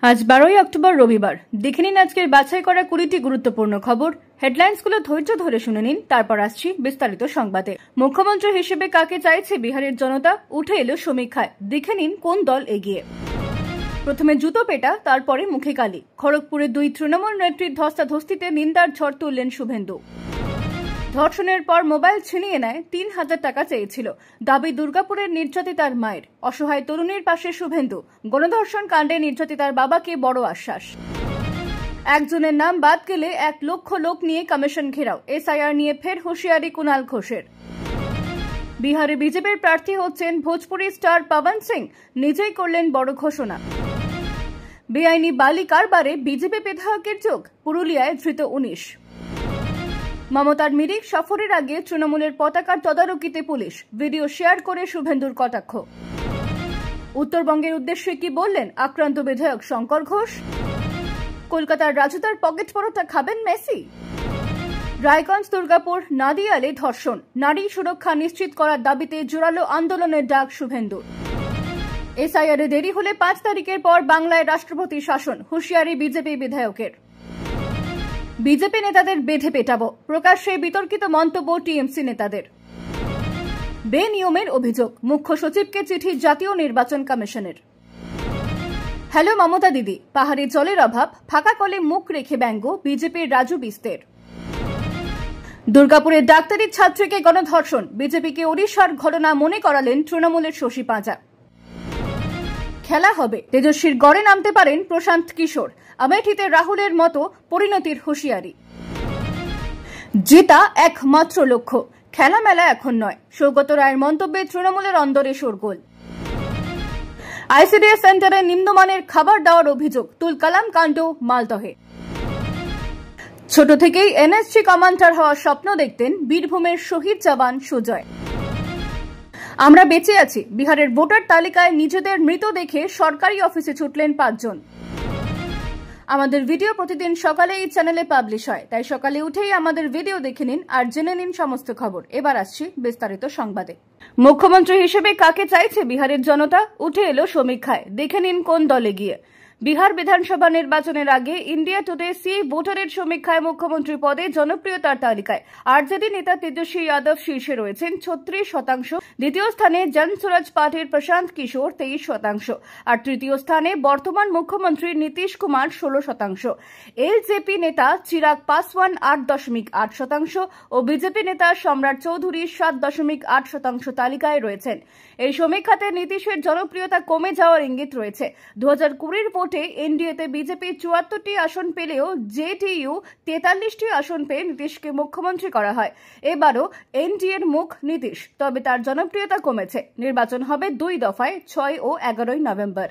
আজ 12ই অক্টোবর রবিবার। দেখে নিন আজকের বাছাই করা 20টি গুরুত্বপূর্ণ খবর। হেডলাইন্সগুলো ধৈর্য ধরে শুনে নিন, তারপর আসছি বিস্তারিত সংবাদে। মুখ্যমন্ত্রী হিসেবে কাকে চাইছে বিহারের জনতা, উঠে এলো সমীক্ষায়। দেখে নিন কোন দল এগিয়ে। প্রথমে জুতো পেটা, তারপরে মুখে কালি। খড়গপুরে 2 তৃণমূল নেত্রীর ধস্তাধস্তিতে নিন্দার ঝড় তুললেন শুভেন্দু। ধর্ষণের পর মোবাইল ছিনিয়ে নেয়, 3000 টাকা চেয়েছিল। দাবি দুর্গাপুরের নির্যাতিতার মায়ের। অসহায় তরুণীর পাশে শুভেন্দু। গণধর্ষণ কাণ্ডে নির্যাতিতার বাবাকে বড় আশ্বাস। একজনের নাম বাদ গেলে 1 লক্ষ লোক নিয়ে কমিশন ঘেরাও। এসআইআর নিয়ে ফের হুঁশিয়ারি কুণাল ঘোষের। বিহারে বিজেপির প্রার্থী হচ্ছেন ভোজপুরি স্টার পবন সিং, নিজেই করলেন বড় ঘোষণা। বেআইনি বালি কারবারে বিজেপি বিধায়কের যোগ, পুরুলিয়ায় ধৃত 19। মমতার মিরিক সফরের আগে তৃণমূলের পতাকার তদারকিতে পুলিশ, ভিডিও শেয়ার করে শুভেন্দুর কটাক্ষ। উত্তরবঙ্গের উদ্দেশ্যে কি বললেন আক্রান্ত বিধায়ক শঙ্কর ঘোষ। কলকাতার রাজুদার পকেট পরোটা খাবেন মেসি। রায়গঞ্জ দুর্গাপুর নাদিয়ালে ধর্ষণ, নারী সুরক্ষা নিশ্চিত করার দাবিতে জোরালো আন্দোলনের ডাক শুভেন্দুর। এসআইআরে দেরি হলে 5 তারিখের পর বাংলায় রাষ্ট্রপতি শাসন, হুঁশিয়ারি বিজেপি বিধায়কের। বিজেপি নেতাদের বেঁধে পেটাবো, প্রকাশ্যে বিতর্কিত মন্তব্য টিএমসি নেতাদের। বেনিয়মের অভিযোগ, মুখ্য সচিবকে চিঠি জাতীয় নির্বাচন কমিশনের। হ্যালো মমতা দিদি, পাহাড়ে জলের অভাব, ফাঁকা কলে মুখ রেখে ব্যঙ্গ বিজেপির রাজু বিস্তের। দুর্গাপুরের ডাক্তারি ছাত্রীকে গণধর্ষণ, বিজেপিকে ওড়িশার ঘটনা মনে করালেন তৃণমূলের শশী পাঁজা। খেলা হবে, তেজস্বীর গড়ে নামতে পারেন প্রশান্ত কিশোর। আমেঠিতে রাহুলের মতো পরিণতির হুঁশিয়ারি। জেতা একমাত্র লক্ষ্য, খেলা মেলা এখন নয়, সৌগত রায়ের মন্তব্যে তৃণমূলের অন্দরে শোরগোল। আইসিডিএস সেন্টারে নিম্নমানের খাবার দেওয়ার অভিযোগ, তুলকালাম কাণ্ড মালদহে। ছোট থেকেই এনএসজি কমান্ডার হওয়ার স্বপ্ন দেখতেন বীরভূমের শহীদ জওয়ান সুজয়। আমরা বেঁচে আছি, বিহারের ভোটার তালিকায় নিজেদের মৃত দেখে সরকারি অফিসে ছুটলেন 5 জন। আমাদের ভিডিও প্রতিদিন সকালে এই চ্যানেলে পাবলিশ হয়, তাই সকালে উঠেই আমাদের ভিডিও দেখে নিন আর জেনে নিন সমস্ত খবর। এবার আসছি বিস্তারিত সংবাদে। মুখ্যমন্ত্রী হিসেবে কাকে চাইছে বিহারের জনতা, উঠে এলো সমীক্ষায়। দেখে নিন কোন দলে গিয়ে। বিহার বিধানসভা নির্বাচনের আগে ইন্ডিয়া টুডে সি ভোটারের সমীক্ষায় মুখ্যমন্ত্রী পদে জনপ্রিয়তার তালিকায় আরজেডি নেতা তেজস্বী যাদব শীর্ষে রয়েছেন 36%। দ্বিতীয় স্থানে জনসুরাজ পার্টির প্রশান্ত কিশোর 23%। আর তৃতীয় স্থানে বর্তমান মুখ্যমন্ত্রী নীতিশ কুমার 16%। এলজেপি নেতা চিরাগ পাসওয়ান 8.8% ও বিজেপি নেতা সম্রাট চৌধুরী 7.8% তালিকায় রয়েছেন। এই সমীক্ষাতে নীতিশের জনপ্রিয়তা কমে যাওয়ার ইঙ্গিত রয়েছে। 2020-এর ভোটে এনডিএতে বিজেপি 74টি আসন পেলেও জেডিইউ 43টি আসন পেয়ে নীতিশকে মুখ্যমন্ত্রী করা হয়। এবারও এনডিএর মুখ নীতিশ, তবে তার জনপ্রিয়তা কমেছে। নির্বাচন হবে 2 দফায়, 6 ও 11 নভেম্বর।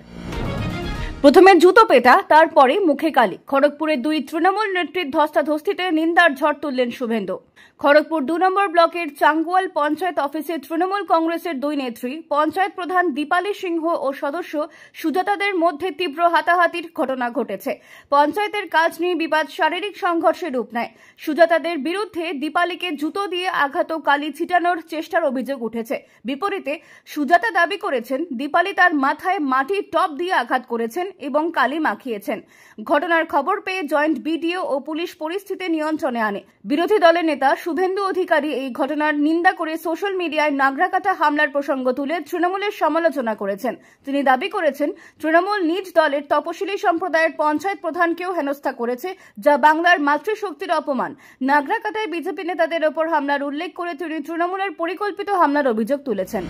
প্রথমে জুতো পেটা, তারপরে মুখে কালি। খড়গপুরে 2 তৃণমূল নেত্রীর ধস্তাধস্তিতে নিন্দার ঝড় তুললেন শুভেন্দু। খড়গপুর 2 নম্বর ব্লকের চাঙ্গুয়াল পঞ্চায়েত অফিসে তৃণমূল কংগ্রেসের 2 নেত্রী, পঞ্চায়েত প্রধান দীপালি সিংহ ও সদস্য সুজাতাদের মধ্যে তীব্র হাতাহাতির ঘটনা ঘটেছে। পঞ্চায়েতের কাজ নিয়ে বিবাদ শারীরিক সংঘর্ষে রূপ নেয়। সুজাতাদের বিরুদ্ধে দীপালিকে জুতো দিয়ে আঘাত ও কালি ছিটানোর চেষ্টার অভিযোগ উঠেছে। বিপরীতে সুজাতা দাবি করেছেন দীপালি তার মাথায় মাটির টব দিয়ে আঘাত করেছেন এবং কালি মাখিয়েছেন। ঘটনার খবর পেয়ে জয়েন্ট বিডিও ও পুলিশ পরিস্থিতি নিয়ন্ত্রণে আনে। বিরোধী দলের নেতা শুভেন্দু অধিকারী এই ঘটনার নিন্দা করে সোশ্যাল মিডিয়ায় নাগরাকাটা হামলার প্রসঙ্গ তুলে তৃণমূলের সমালোচনা করেছেন। তিনি দাবি করেছেন তৃণমূল নিজ দলের তপশিলি সম্প্রদায়ের পঞ্চায়েত প্রধানকেও হেনস্থা করেছে, যা বাংলার মাতৃশক্তির অপমান। নাগরাকাটায় বিজেপি নেতাদের ওপর হামলার উল্লেখ করে তিনি তৃণমূলের পরিকল্পিত হামলার অভিযোগ তুলেছেন।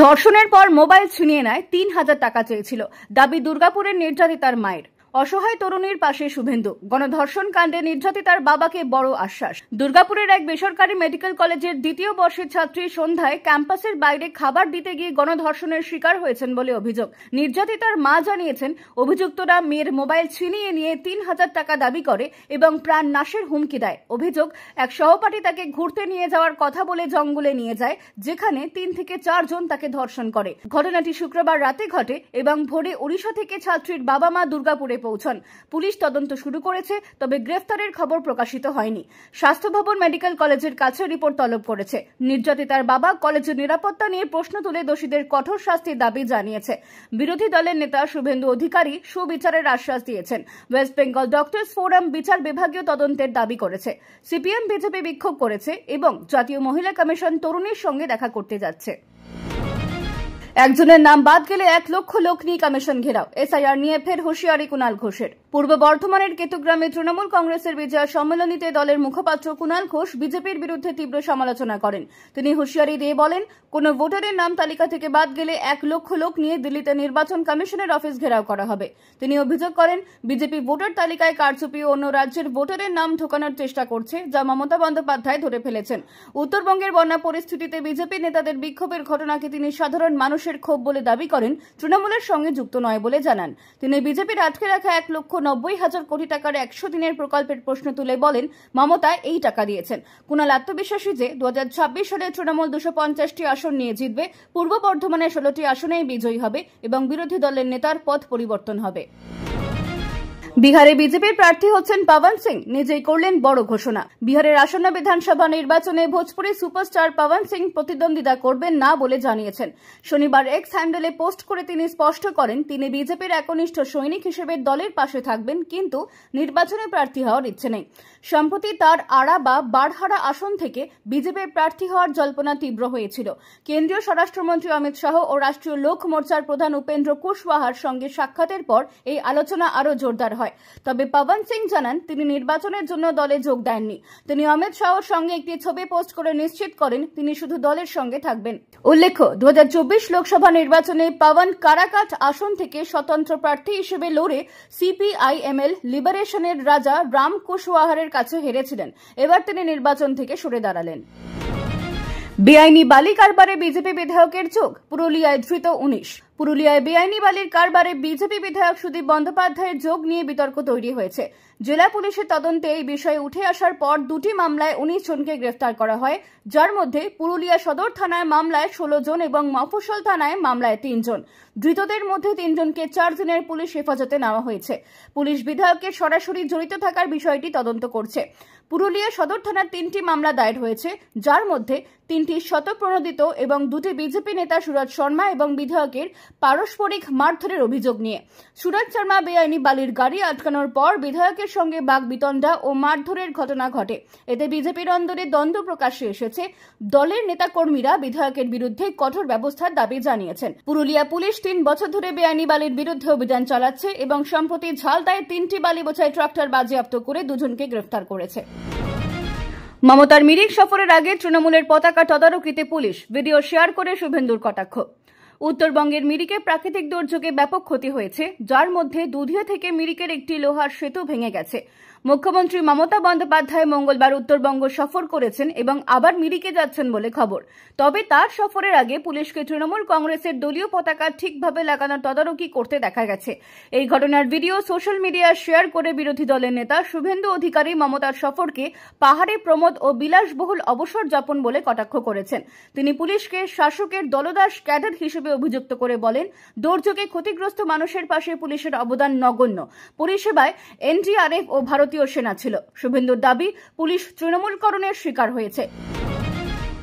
ধর্ষণের পর মোবাইল ছিনিয়ে নেয়, 3000 টাকা চেয়েছিল। দাবি দুর্গাপুরের নির্যাতিতার মায়ের। অসহায় তরুণীর পাশে শুভেন্দু। গণধর্ষণ কাণ্ডে নির্যাতিতার বাবাকে বড় আশ্বাস। দুর্গাপুরের এক বেসরকারি মেডিকেল কলেজের 2য় বর্ষের ছাত্রী সন্ধ্যায় ক্যাম্পাসের বাইরে খাবার দিতে গিয়ে গণধর্ষণের শিকার হয়েছেন বলে অভিযোগ। নির্যাতিতার মা জানিয়েছেন অভিযুক্তরা মেয়ের মোবাইল ছিনিয়ে নিয়ে 3000 টাকা দাবি করে এবং প্রাণ নাশের হুমকি দেয়। অভিযোগ, এক সহপাঠী তাকে ঘুরতে নিয়ে যাওয়ার কথা বলে জঙ্গলে নিয়ে যায়, যেখানে 3 থেকে 4 জন তাকে ধর্ষণ করে। ঘটনাটি শুক্রবার রাতে ঘটে এবং ভোরে ওড়িশা থেকে ছাত্রীর বাবা মা দুর্গাপুরে পৌঁছান। পুলিশ তদন্ত শুরু করেছে, তবে গ্রেফতারের খবর প্রকাশিত হয়নি। স্বাস্থ্য ভবন মেডিকেল কলেজের কাছে রিপোর্ট তলব করেছে। নির্যাতিতার বাবা কলেজের নিরাপত্তা নিয়ে প্রশ্ন তুলে দোষীদের কঠোর শাস্তির দাবি জানিয়েছে। বিরোধী দলের নেতা শুভেন্দু অধিকারী সুবিচারের আশ্বাস দিয়েছেন। ওয়েস্ট বেঙ্গল ডক্টরস ফোরাম বিচার বিভাগীয় তদন্তের দাবি করেছে। সিপিএম বিজেপি বিক্ষোভ করেছে এবং জাতীয় মহিলা কমিশন তরুণীর সঙ্গে দেখা করতে যাচ্ছে। একজনের নাম বাদ গেলে 1 লক্ষ লোক নিয়ে কমিশন ঘেরাও। এসআইআর নিয়ে ফের হুঁশিয়ারি কুণাল ঘোষের। পূর্ব বর্ধমানের কেতুগ্রামে তৃণমূল কংগ্রেসের বিজয়া সম্মেলনীতে দলের মুখপাত্র কুণাল ঘোষ বিজেপির বিরুদ্ধে তীব্র সমালোচনা করেন। তিনি হুঁশিয়ারি দিয়ে বলেন, কোন ভোটারের নাম তালিকা থেকে বাদ গেলে 1 লক্ষ লোক নিয়ে দিল্লিতে নির্বাচন কমিশনের অফিস ঘেরাও করা হবে। তিনি অভিযোগ করেন, বিজেপি ভোটার তালিকায় কারচুপি ও অন্য রাজ্যের ভোটারের নাম ঢোকানোর চেষ্টা করছে, যা মমতা বন্দ্যোপাধ্যায় ধরে ফেলেছেন। উত্তরবঙ্গের বন্যা পরিস্থিতিতে বিজেপি নেতাদের বিক্ষোভের ঘটনাকে তিনি সাধারণ মানুষের ক্ষোভ বলে দাবি করেন, তৃণমূলের সঙ্গে যুক্ত নয় বলে জানান। তিনি বিজেপির আটকে রাখা 1,90,000 কোটি টাকার 100 দিনের প্রকল্পের প্রশ্ন তুলে বলেন, মমতা এই টাকা দিয়েছেন। কুণাল আত্মবিশ্বাসী যে 2026 সালে তৃণমূল 250টি আসন নিয়ে জিতবে, পূর্ব বর্ধমানের 16টি আসনেই বিজয়ী হবে এবং বিরোধী দলের নেতার পথ পরিবর্তন হবে। বিহারে বিজেপির প্রার্থী হচ্ছেন পবন সিং, নিজেই করলেন বড় ঘোষণা। বিহারের আসন্ন বিধানসভা নির্বাচনে ভোজপুরি সুপারস্টার পবন সিং প্রতিদ্বন্দ্বিতা করবেন না বলে জানিয়েছেন। শনিবার এক্স হ্যান্ডেলে পোস্ট করে তিনি স্পষ্ট করেন, তিনি বিজেপির একনিষ্ঠ সৈনিক হিসেবে দলের পাশে থাকবেন, কিন্তু নির্বাচনে প্রার্থী হওয়ার ইচ্ছে নেই। সম্প্রতি তার আড়া বা বারহারা আসন থেকে বিজেপির প্রার্থী হওয়ার জল্পনা তীব্র হয়েছিল। কেন্দ্রীয় স্বরাষ্ট্রমন্ত্রী অমিত শাহ ও রাষ্ট্রীয় লোক মোর্চার প্রধান উপেন্দ্র কুশওয়াহার সঙ্গে সাক্ষাতের পর এই আলোচনা আরও জোরদার হয়। তবে পবন সিং জানান, তিনি নির্বাচনের জন্য দলে যোগ দেননি। তিনি অমিত শাহর সঙ্গে একটি ছবি পোস্ট করে নিশ্চিত করেন, তিনি শুধু দলের সঙ্গে থাকবেন। উল্লেখ্য, 2024 লোকসভা নির্বাচনে পবন কারাকাট আসন থেকে স্বতন্ত্র প্রার্থী হিসেবে লড়ে সিপিআইএমএল লিবারেশনের রাজা রাম কুশওয়াহারের কাছে হেরেছিলেন। এবার তিনি নির্বাচন থেকে সরে দাঁড়ালেন। বেআইনি বালি কারবারে বিজেপি বিধায়কের যোগ, পুরুলিয়ায় ধৃত 19। পুরুলিয়ায় বেআইনি বালির কারবারে বিজেপি বিধায়ক সুদীপ বন্দ্যোপাধ্যায়ের যোগ নিয়ে বিতর্ক তৈরি হয়েছে। জেলা পুলিশের তদন্তে এই বিষয়ে উঠে আসার পর 2টি মামলায় 19 জনকে গ্রেফতার করা হয়, যার মধ্যে পুরুলিয়া সদর থানায় মামলায় 16 জন এবং মফস্বল থানায় মামলায় 3 জন। ধৃতদের মধ্যে 3 জনকে 4 দিনের পুলিশ হেফাজতে নেওয়া হয়েছে। পুলিশ বিধায়কের সরাসরি জড়িত থাকার বিষয়টি তদন্ত করছে। পুরুলিয়া সদর থানার 3টি মামলা দায়ের হয়েছে, যার মধ্যে 3টি স্বতঃপ্রণোদিত এবং 2টি বিজেপি নেতা সুরজ শর্মা এবং বিধায়কের পারস্পরিক মারধরের অভিযোগ নিয়ে। সুরজ শর্মা বেআইনি বালির গাড়ি আটকানোর পর বিধায়কের সঙ্গে বাগবিতণ্ডা ও মারধরের ঘটনা ঘটে। এতে বিজেপির অন্দরে দ্বন্দ্ব প্রকাশ্যে এসেছে। দলের নেতাকর্মীরা বিধায়কের বিরুদ্ধে কঠোর ব্যবস্থার দাবি জানিয়েছেন। পুরুলিয়া পুলিশ 3 বছর ধরে বেআইনি বালির বিরুদ্ধে অভিযান চালাচ্ছে এবং সম্প্রতি ঝালদায় 3টি বালি বোঝাই ট্রাক্টর বাজেয়াপ্ত করে 2 জনকে গ্রেফতার করেছে। মমতার মিরিক সফরের আগে তৃণমূলের পতাকা তদারকিতে পুলিশ, ভিডিও শেয়ার করে শুভেন্দুর কটাক্ষ। উত্তরবঙ্গের মিরিকে প্রাকৃতিক দুর্যোগে ব্যাপক ক্ষতি হয়েছে, যার মধ্যে দুধিয়া থেকে মিরিকের একটি লোহার সেতু ভেঙে গেছে। মুখ্যমন্ত্রী মমতা বন্দ্যোপাধ্যায় মঙ্গলবার উত্তরবঙ্গ সফর করেছেন এবং আবার মিরিকে যাচ্ছেন বলে খবর। তবে তার সফরের আগে পুলিশকে তৃণমূল কংগ্রেসের দলীয় পতাকা ঠিকভাবে লাগানোর তদারকি করতে দেখা গেছে। এই ঘটনার ভিডিও সোশ্যাল মিডিয়ায় শেয়ার করে বিরোধী দলের নেতা শুভেন্দু অধিকারী মমতার সফরকে পাহাড়ে প্রমোদ ও বিলাসবহুল অবসর যাপন বলে কটাক্ষ করেছেন। তিনি পুলিশকে শাসকের দলদাস ক্যাডার হিসেবে অভিযুক্ত করে বলেন, দুর্যোগে ক্ষতিগ্রস্ত মানুষের পাশে পুলিশের অবদান নগণ্য। পরিষেবায় এনডিআরএফ ও ভারতীয় সেনা ছিল। শুভেন্দুর দাবি, পুলিশ তৃণমূলকরণের শিকার হয়েছে।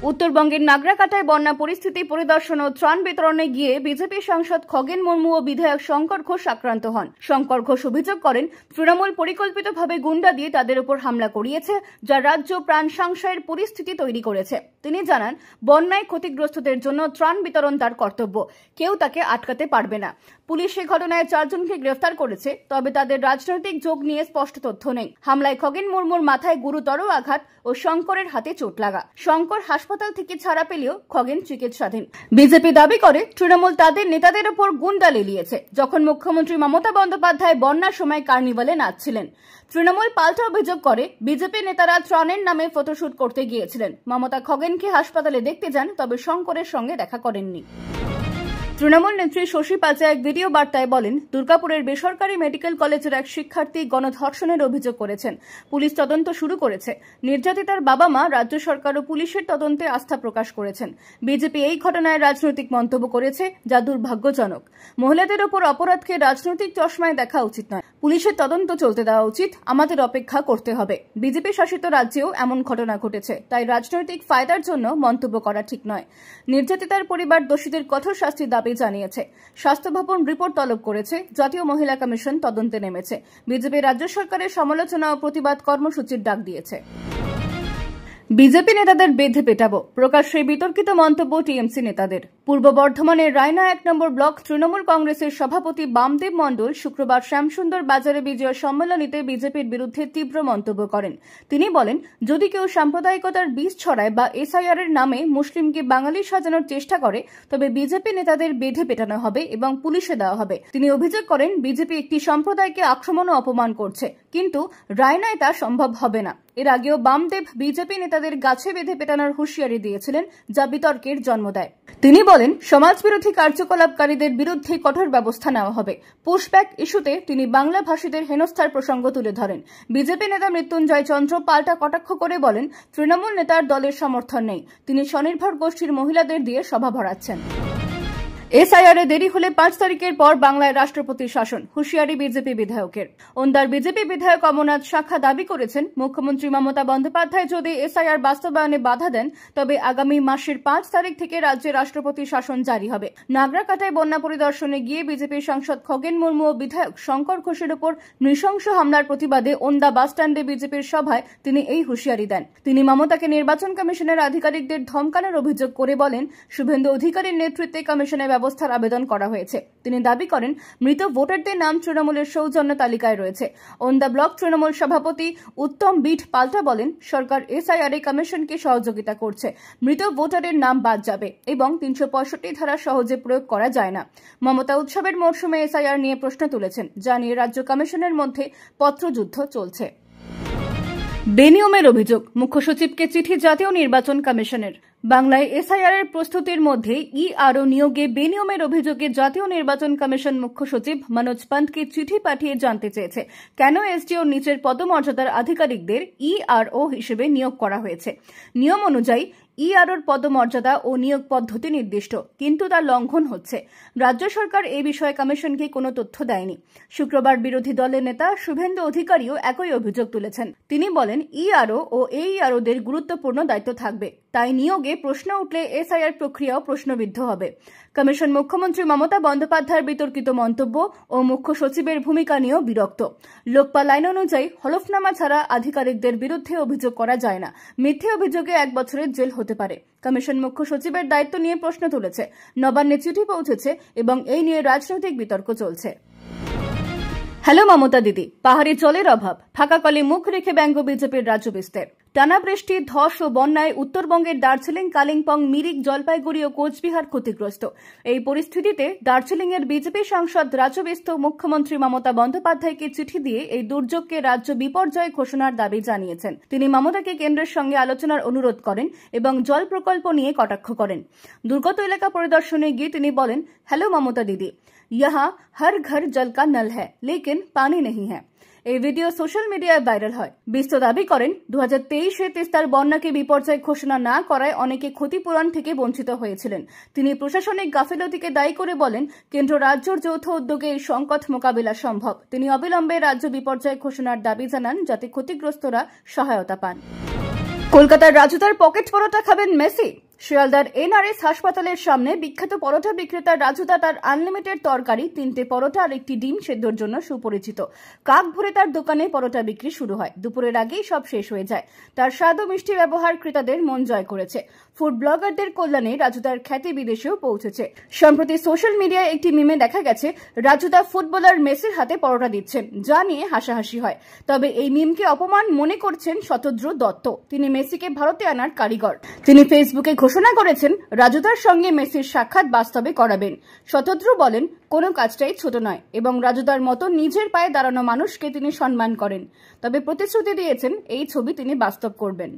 উত্তরবঙ্গের নাগরাকাটায় বন্যা পরিস্থিতি পরিদর্শন ও ত্রাণ বিতরণে গিয়ে বিজেপি সাংসদ খগেন মুর্মু ও বিধায়ক শঙ্কর ঘোষ আক্রান্ত হন। শঙ্কর ঘোষ অভিযোগ করেন, তৃণমূল পরিকল্পিতভাবে গুন্ডা দিয়ে তাদের উপর হামলা করিয়েছে, যা রাজ্য প্রাণ সংশয়ের পরিস্থিতি তৈরি করেছে। তিনি জানান, বন্যায় ক্ষতিগ্রস্তদের জন্য ত্রাণ বিতরণ তার কর্তব্য, কেউ তাকে আটকাতে পারবে না। পুলিশ এই ঘটনায় 4 জনকে গ্রেফতার করেছে, তবে তাদের রাজনৈতিক যোগ নিয়ে স্পষ্ট তথ্য নেই। হামলায় খগেন মুর্মুর মাথায় গুরুতর আঘাত ও শঙ্করের হাতে চোট লাগা। শঙ্কর হাসপাতাল থেকে ছাড়া পেলেও খগেন চিকিৎসাধীন। বিজেপি দাবি করে, তৃণমূল তাদের নেতাদের উপর গুন্ডা লেলিয়েছে, যখন মুখ্যমন্ত্রী মমতা বন্দ্যোপাধ্যায় বন্যার সময় কার্নিভালে নাচছিলেন। তৃণমূল পাল্টা অভিযোগ করে, বিজেপি নেতারা ত্রাণের নামে ফটোশুট করতে গিয়েছিলেন। মমতা খগেনকে হাসপাতালে দেখতে যান, তবে শঙ্করের সঙ্গে দেখা করেননি। তৃণমূল নেত্রী শশী পাচা এক ভিডিও বার্তায় বলেন, দুর্গাপুরের বেসরকারি মেডিকেল কলেজের এক শিক্ষার্থী গণধর্ষণের অভিযোগ করেছেন। পুলিশ তদন্ত শুরু করেছে। নির্যাতিতার বাবা মা রাজ্য সরকার ও পুলিশের তদন্তে আস্থা প্রকাশ করেছেন। বিজেপি এই ঘটনায় রাজনৈতিক মন্তব্য করেছে, যা দুর্ভাগ্যজনক। মহিলাদের ওপর অপরাধকে রাজনৈতিক চশমায় দেখা উচিত নয়। পুলিশের তদন্ত চলতে দেওয়া উচিত। আমাদের অপেক্ষা করতে হবে। বিজেপি শাসিত রাজ্যেও এমন ঘটনা ঘটেছে, তাই রাজনৈতিক ফায়দার জন্য মন্তব্য করা ঠিক নয়। নির্যাতিতার পরিবার দোষীদের কঠোর শাস্তির দাবি জানিয়েছে। স্বাস্থ্য ভবন রিপোর্ট তলব করেছে। জাতীয় মহিলা কমিশন তদন্তে নেমেছে। বিজেপি রাজ্য সরকারের সমালোচনা ও প্রতিবাদ কর্মসূচির ডাক দিয়েছে। বিজেপি নেতাদের বেঁধে পেটাবো, প্রকাশ্যে বিতর্কিত মন্তব্য টিএমসি নেতাদের। পূর্ব বর্ধমানের রায়না 1 নম্বর ব্লক তৃণমূল কংগ্রেসের সভাপতি বামদেব মণ্ডল শুক্রবার শ্যামসুন্দর বাজারে বিজয় সম্মেলনীতে বিজেপির বিরুদ্ধে তীব্র মন্তব্য করেন। তিনি বলেন, যদি কেউ সাম্প্রদায়িকতার বীজ ছড়ায় বা এসআইআর এর নামে মুসলিমকে বাঙালি সাজানোর চেষ্টা করে, তবে বিজেপি নেতাদের বেঁধে পেটানো হবে এবং পুলিশে দেওয়া হবে। তিনি অভিযোগ করেন, বিজেপি একটি সম্প্রদায়কে আক্রমণ ও অপমান করছে, কিন্তু রায়নায় তা সম্ভব হবে না। এর আগেও বামদেব বিজেপি নেতাদের গাছে বেঁধে পেটানোর হুঁশিয়ারি দিয়েছিলেন, যা বিতর্কের জন্ম দেয়। তিনি বলেন, সমাজবিরোধী কার্যকলাপকারীদের বিরুদ্ধে কঠোর ব্যবস্থা নেওয়া হবে। পুশব্যাক ইস্যুতে তিনি বাংলা ভাষীদের হেনস্থার প্রসঙ্গ তুলে ধরেন। বিজেপি নেতা মৃত্যুঞ্জয় চন্দ্র পাল্টা কটাক্ষ করে বলেন, তৃণমূল নেতার দলের সমর্থন নেই। তিনি স্বনির্ভর গোষ্ঠীর মহিলাদের দিয়ে সভা ভরাচ্ছেন। এসআইআর এ দেরি হলে 5 তারিখের পর বাংলায় রাষ্ট্রপতি শাসন, হুঁশিয়ারি বিজেপি বিধায়কের। ওন্দার বিজেপি বিধায়ক অমরনাথ শাখা দাবি করেছেন, মুখ্যমন্ত্রী মমতা বন্দ্যোপাধ্যায় যদি এসআইআর বাস্তবায়নে বাধা দেন, তবে আগামী মাসের 5 তারিখ থেকে রাজ্যে রাষ্ট্রপতি শাসন জারি হবে। নাগরাকাটায় বন্যা পরিদর্শনে গিয়ে বিজেপির সাংসদ খগেন মুর্মু ও বিধায়ক শঙ্কর ঘোষের উপর নৃশংস হামলার প্রতিবাদে ওন্দা বাসস্ট্যান্ডে বিজেপির সভায় তিনি এই হুঁশিয়ারি দেন। তিনি মমতাকে নির্বাচন কমিশনের আধিকারিকদের ধমকানোর অভিযোগ করে বলেন, শুভেন্দু অধিকারীর নেতৃত্বে কমিশনের ব্যবস্থার আবেদন করা হয়েছে। তিনি দাবি করেন, মৃত ভোটারদের নাম তৃণমূলের সৌজন্য তালিকায় রয়েছে। ওন্দা ব্লক তৃণমূল সভাপতি উত্তম বিট পাল্টা বলেন, সরকার এসআইআর কমিশনকে সহযোগিতা করছে। মৃত ভোটারের নাম বাদ যাবে এবং 365 ধারা সহজে প্রয়োগ করা যায় না। মমতা উৎসবের মরশুমে এসআইআর নিয়ে প্রশ্ন তুলেছেন, যা নিয়ে রাজ্য কমিশনের মধ্যে পত্রযুদ্ধ চলছে। বেনিয়মের অভিযোগ, মুখ্য সচিবকে চিঠি জাতীয় নির্বাচন কমিশনের। বাংলায় এসআইআর এর প্রস্তুতির মধ্যে ইআরও নিয়োগে বেনিয়মের অভিযোগে জাতীয় নির্বাচন কমিশন মুখ্য সচিব মনোজ পন্তকে চিঠি পাঠিয়ে জানতে চেয়েছে, কেন এসডিওর নিচের পদমর্যাদার আধিকারিকদের ইআরও হিসেবে নিয়োগ করা হয়েছে। নিয়ম অনুযায়ী ইআরওর পদমর্যাদা ও নিয়োগ পদ্ধতি নির্দিষ্ট, কিন্তু তা লঙ্ঘন হচ্ছে। রাজ্য সরকার এ বিষয়ে কমিশনকে কোনো তথ্য দেয়নি। শুক্রবার বিরোধী দলের নেতা শুভেন্দু অধিকারীও একই অভিযোগ তুলেছেন। তিনি বলেন, ইআরও ও এইআরওদের গুরুত্বপূর্ণ দায়িত্ব থাকবে, তাই নিয়োগে প্রশ্ন উঠলে এসআইআর প্রক্রিয়াও প্রশ্নবিদ্ধ হবে। কমিশন মুখ্যমন্ত্রী মমতা বন্দ্যোপাধ্যায়ের বিতর্কিত মন্তব্য ও মুখ্য সচিবের ভূমিকা নিয়েও বিরক্ত। লোকপাল আইন অনুযায়ী হলফনামা ছাড়া আধিকারিকদের বিরুদ্ধে অভিযোগ করা যায় না। মিথ্যে অভিযোগে 1 বছরের জেল হতে পারে। কমিশন মুখ্য সচিবের দায়িত্ব নিয়ে প্রশ্ন তুলেছে। নবান্নে চিঠি পৌঁছেছে এবং এই নিয়ে রাজনৈতিক বিতর্ক চলছে। হ্যালো মমতা দিদি, পাহাড়ে জলের অভাব, ফাঁকা কলে মুখ রেখে ব্যঙ্গ বিজেপির রাজ্য বিস্তার। টানা বৃষ্টি, ধস ও বন্যায় উত্তরবঙ্গের দার্জিলিং, কালিম্পং, মিরিক, জলপাইগুড়ি ও কোচবিহার ক্ষতিগ্রস্ত। এই পরিস্থিতিতে দার্জিলিংয়ের বিজেপি সাংসদ রাজ্য ব্যস্ত মুখ্যমন্ত্রী মমতা বন্দ্যোপাধ্যায়কে চিঠি দিয়ে এই দুর্যোগকে রাজ্য বিপর্যয় ঘোষণার দাবি জানিয়েছেন। তিনি মমতাকে কেন্দ্রের সঙ্গে আলোচনার অনুরোধ করেন এবং জল প্রকল্প নিয়ে কটাক্ষ করেন। দুর্গত এলাকা পরিদর্শনে গিয়ে তিনি বলেন, হ্যালো মমতা দিদি, यहाँ हर घर जल का नल है, लेकिन पानी नहीं है। এই ভিডিও সোশ্যাল মিডিয়ায় ভাইরাল হয়। বিস্ত দাবি করেন, 2023-এ তিস্তার বন্যাকে বিপর্যয় ঘোষণা না করায় অনেকে ক্ষতিপূরণ থেকে বঞ্চিত হয়েছিলেন। তিনি প্রশাসনিক গাফিলতিকে দায়ী করে বলেন, কেন্দ্র রাজ্যের যৌথ উদ্যোগে এই সংকট মোকাবিলা সম্ভব। তিনি অবিলম্বে রাজ্য বিপর্যয় ঘোষণার দাবি জানান, যাতে ক্ষতিগ্রস্তরা সহায়তা পান। কলকাতার রাজুদার পকেট পরোটা খাবেন মেসি। শিয়ালদার এনআরএস হাসপাতালের সামনে বিখ্যাত পরোটা বিক্রেতা রাজুদা তার আনলিমিটেড তরকারি, 3টে পরোটা আর 1টি ডিম সেদ্ধর জন্য সুপরিচিত। কাক ভরে তার দোকানে পরোটা বিক্রি শুরু হয়। দুপুরের আগেই সব শেষ হয়ে যায়। তার স্বাদ ও মিষ্টি ব্যবহার ক্রেতাদের মন জয় করেছে। ফুড ব্লগারদের কল্যাণে রাজুদার খ্যাতি বিদেশেও পৌঁছেছে। সম্প্রতি সোশ্যাল মিডিয়ায় একটি মিমে দেখা গেছে রাজুদা ফুটবলার মেসির হাতে পরোটা দিচ্ছেন, যা নিয়ে হাসাহাসি হয়। তবে এই মিমকে অপমান মনে করছেন শতদ্রু দত্ত। তিনি মেসিকে ভারতে আনার কারিগর। তিনি ফেসবুকে ঘোষণা করেছেন, রাজুদার সঙ্গে মেসির সাক্ষাৎ বাস্তবে করাবেন। শতদ্রু বলেন, কোনো কাজটাই ছোট নয় এবং রাজুদার মতো নিজের পায়ে দাঁড়ানো মানুষকে তিনি সম্মান করেন। তবে প্রতিশ্রুতি দিয়েছেন, এই ছবি তিনি বাস্তব করবেন।